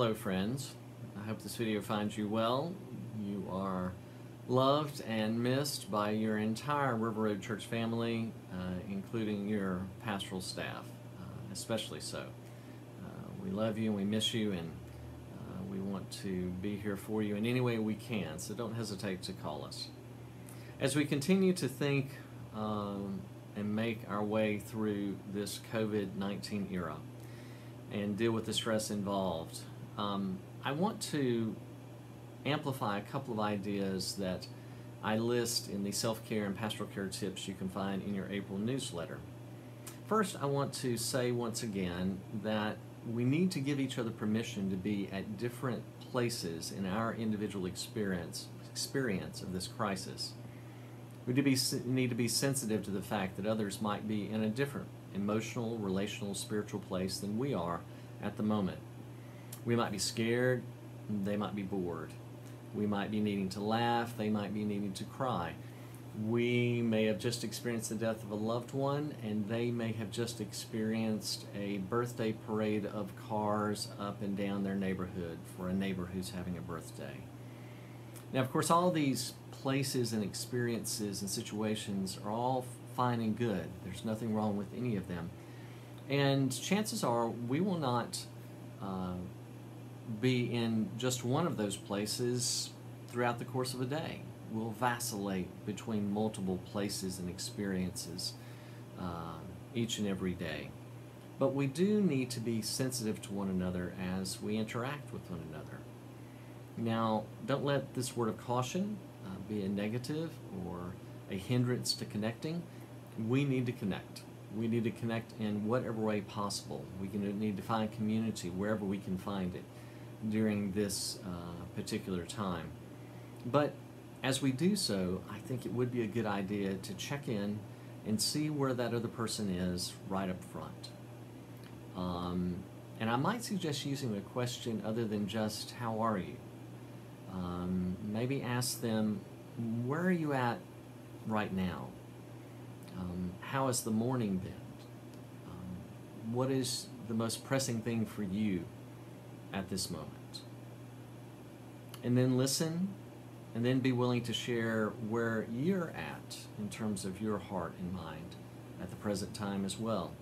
hello friends. I hope this video finds you well. You are loved and missed by your entire River Road Church family, including your pastoral staff, especially so. We love you and we miss you, and we want to be here for you in any way we can, so don't hesitate to call us. As we continue to think and make our way through this COVID-19 era and deal with the stress involved, I want to amplify a couple of ideas that I list in the self-care and pastoral care tips you can find in your April newsletter. First, I want to say once again that we need to give each other permission to be at different places in our individual experience of this crisis. We need to be sensitive to the fact that others might be in a different emotional, relational, spiritual place than we are at the moment. We might be scared, they might be bored. We might be needing to laugh, they might be needing to cry. We may have just experienced the death of a loved one, and they may have just experienced a birthday parade of cars up and down their neighborhood for a neighbor who's having a birthday. Now, of course, all these places and experiences and situations are all fine and good. There's nothing wrong with any of them. And chances are we will not be in just one of those places throughout the course of a day. We'll vacillate between multiple places and experiences each and every day. But we do need to be sensitive to one another as we interact with one another. Now, don't let this word of caution be a negative or a hindrance to connecting. We need to connect. We need to connect in whatever way possible. We need to find community wherever we can find it during this particular time. But as we do so, I think it would be a good idea to check in and see where that other person is right up front. And I might suggest using a question other than just, how are you? Maybe ask them, where are you at right now? How has the morning been? What is the most pressing thing for you at this moment? And then listen, and then be willing to share where you're at in terms of your heart and mind at the present time as well.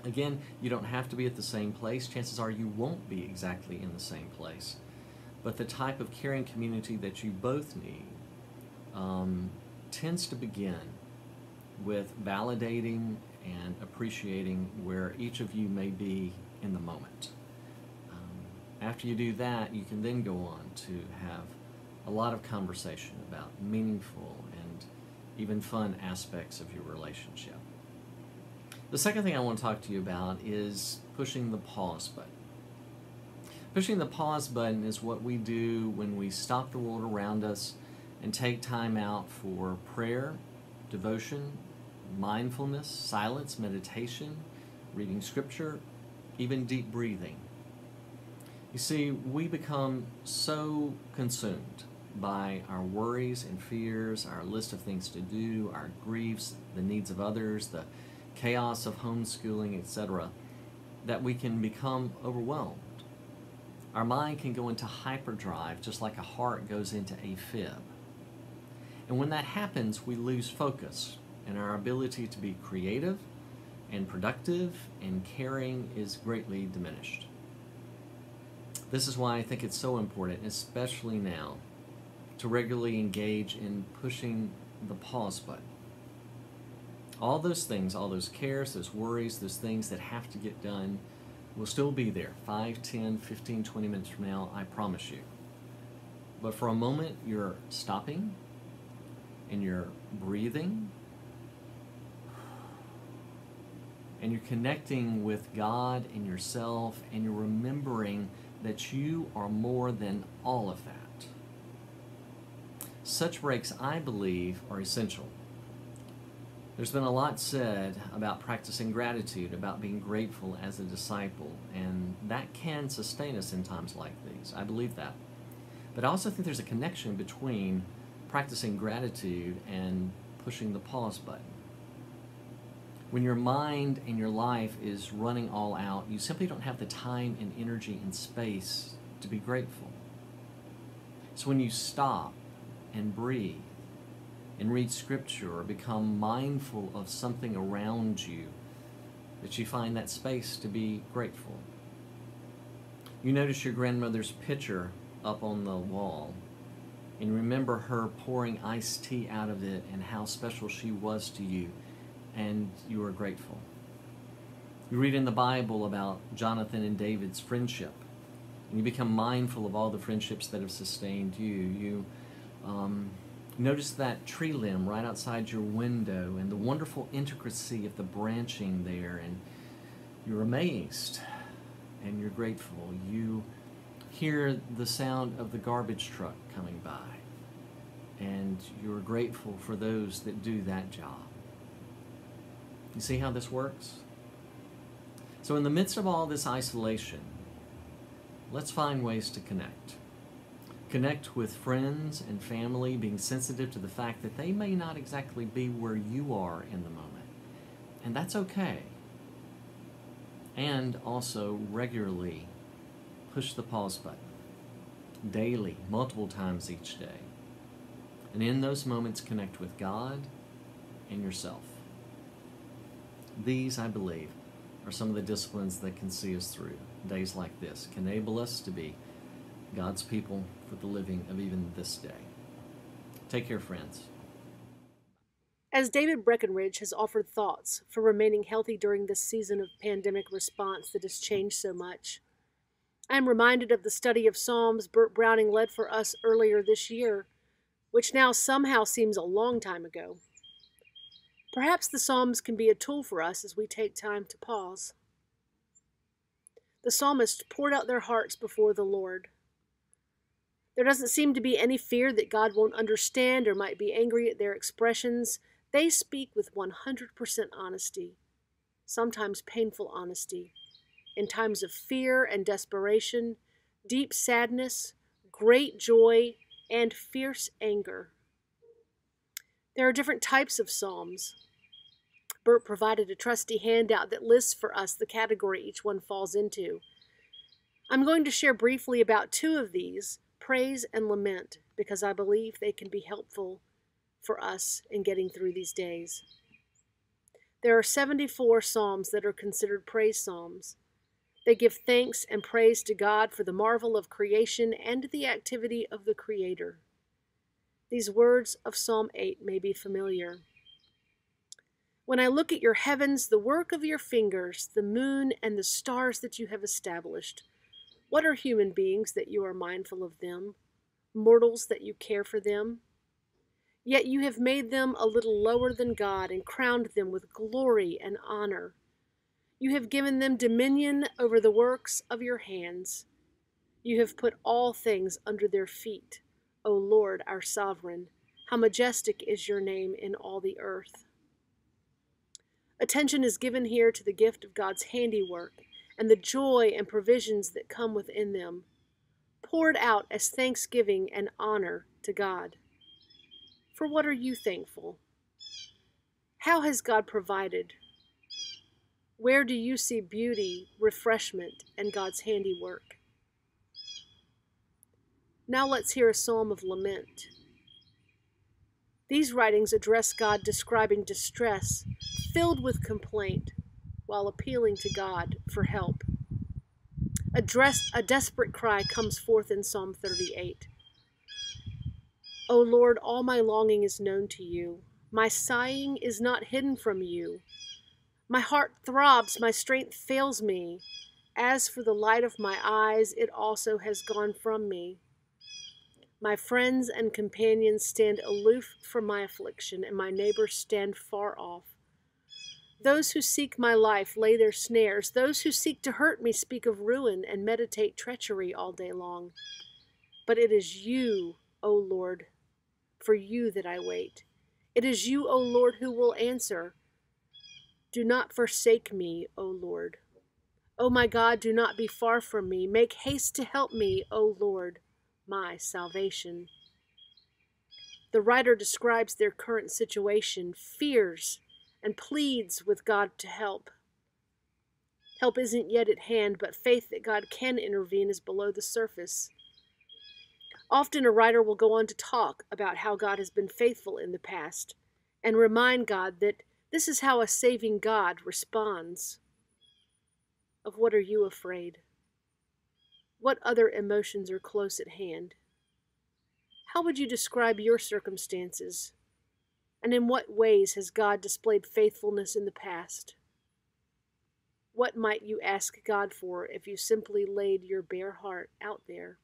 Again, you don't have to be at the same place. Chances are you won't be exactly in the same place. But the type of caring community that you both need tends to begin with validating and appreciating where each of you may be in the moment. After you do that, you can then go on to have a lot of conversation about meaningful and even fun aspects of your relationship. The second thing I want to talk to you about is pushing the pause button. Pushing the pause button is what we do when we stop the world around us and take time out for prayer, devotion, mindfulness, silence, meditation, reading scripture, even deep breathing. You see, we become so consumed by our worries and fears, our list of things to do, our griefs, the needs of others, the chaos of homeschooling, etc., that we can become overwhelmed. Our mind can go into hyperdrive just like a heart goes into AFib. And when that happens, we lose focus, and our ability to be creative and productive and caring is greatly diminished. This is why I think it's so important, especially now, to regularly engage in pushing the pause button. All those things, all those cares, those worries, those things that have to get done will still be there 5, 10, 15, 20 minutes from now, I promise you. But for a moment, you're stopping and you're breathing and you're connecting with God and yourself, and you're remembering that you are more than all of that. Such breaks, I believe, are essential. There's been a lot said about practicing gratitude, about being grateful as a disciple, and that can sustain us in times like these. I believe that. But I also think there's a connection between practicing gratitude and pushing the pause button. When your mind and your life is running all out, you simply don't have the time and energy and space to be grateful. So when you stop and breathe and read scripture or become mindful of something around you, that you find that space to be grateful. You notice your grandmother's picture up on the wall, and you remember her pouring iced tea out of it and how special she was to you, and you are grateful. You read in the Bible about Jonathan and David's friendship, and you become mindful of all the friendships that have sustained you. You notice that tree limb right outside your window and the wonderful intricacy of the branching there, and you're amazed and you're grateful. You hear the sound of the garbage truck coming by, and you're grateful for those that do that job. You see how this works? So in the midst of all this isolation, let's find ways to connect. Connect with friends and family, being sensitive to the fact that they may not exactly be where you are in the moment. And that's okay. And also regularly push the pause button. Daily, multiple times each day. And in those moments, connect with God and yourself. These, I believe, are some of the disciplines that can see us through days like this, can enable us to be God's people for the living of even this day. Take care, friends. As David Breckenridge has offered thoughts for remaining healthy during this season of pandemic response that has changed so much, I am reminded of the study of Psalms Bert Browning led for us earlier this year, which now somehow seems a long time ago. Perhaps the Psalms can be a tool for us as we take time to pause. The psalmist poured out their hearts before the Lord. There doesn't seem to be any fear that God won't understand or might be angry at their expressions. They speak with 100% honesty, sometimes painful honesty, in times of fear and desperation, deep sadness, great joy, and fierce anger. There are different types of psalms. Bert provided a trusty handout that lists for us the category each one falls into. I'm going to share briefly about two of these, praise and lament, because I believe they can be helpful for us in getting through these days. There are 74 psalms that are considered praise psalms. They give thanks and praise to God for the marvel of creation and the activity of the Creator. These words of Psalm 8 may be familiar. When I look at your heavens, the work of your fingers, the moon and the stars that you have established, what are human beings that you are mindful of them, mortals that you care for them? Yet you have made them a little lower than God and crowned them with glory and honor. You have given them dominion over the works of your hands. You have put all things under their feet, O Lord, our sovereign. How majestic is your name in all the earth. Attention is given here to the gift of God's handiwork and the joy and provisions that come within them, poured out as thanksgiving and honor to God. For what are you thankful? How has God provided? Where do you see beauty, refreshment, and God's handiwork? Now let's hear a psalm of lament. These writings address God describing distress, filled with complaint, while appealing to God for help. A desperate cry comes forth in Psalm 38. O Lord, all my longing is known to you. My sighing is not hidden from you. My heart throbs, my strength fails me. As for the light of my eyes, it also has gone from me. My friends and companions stand aloof from my affliction, and my neighbors stand far off. Those who seek my life lay their snares. Those who seek to hurt me speak of ruin and meditate treachery all day long. But it is you, O Lord, for you that I wait. It is you, O Lord, who will answer. Do not forsake me, O Lord. O my God, do not be far from me. Make haste to help me, O Lord, my salvation. The writer describes their current situation, fears and pleads with God to help. Help isn't yet at hand, but faith that God can intervene is below the surface. Often a writer will go on to talk about how God has been faithful in the past and remind God that this is how a saving God responds. Of what are you afraid? What other emotions are close at hand? How would you describe your circumstances? And in what ways has God displayed faithfulness in the past? What might you ask God for if you simply laid your bare heart out there?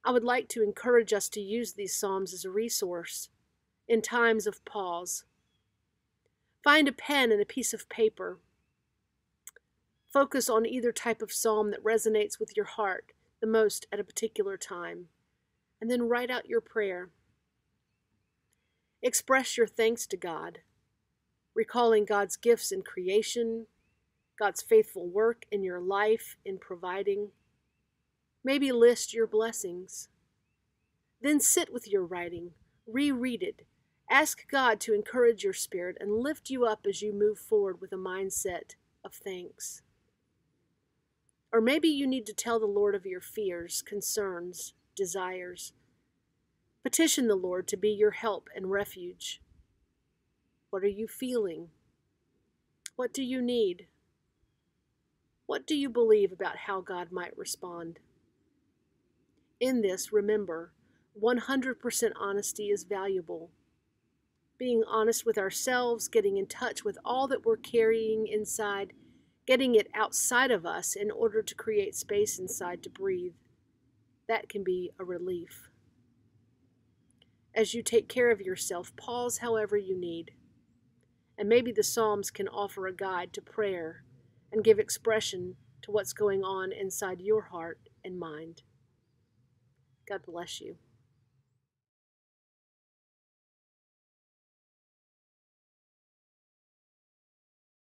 I would like to encourage us to use these Psalms as a resource in times of pause. Find a pen and a piece of paper. Focus on either type of psalm that resonates with your heart the most at a particular time, and then write out your prayer. Express your thanks to God, recalling God's gifts in creation, God's faithful work in your life in providing. Maybe list your blessings. Then sit with your writing, reread it, ask God to encourage your spirit and lift you up as you move forward with a mindset of thanks. Or maybe you need to tell the Lord of your fears, concerns, desires. Petition the Lord to be your help and refuge. What are you feeling? What do you need? What do you believe about how God might respond? In this, remember, 100% honesty is valuable. Being honest with ourselves, getting in touch with all that we're carrying inside, getting it outside of us in order to create space inside to breathe, that can be a relief. As you take care of yourself, pause however you need. And maybe the Psalms can offer a guide to prayer and give expression to what's going on inside your heart and mind. God bless you.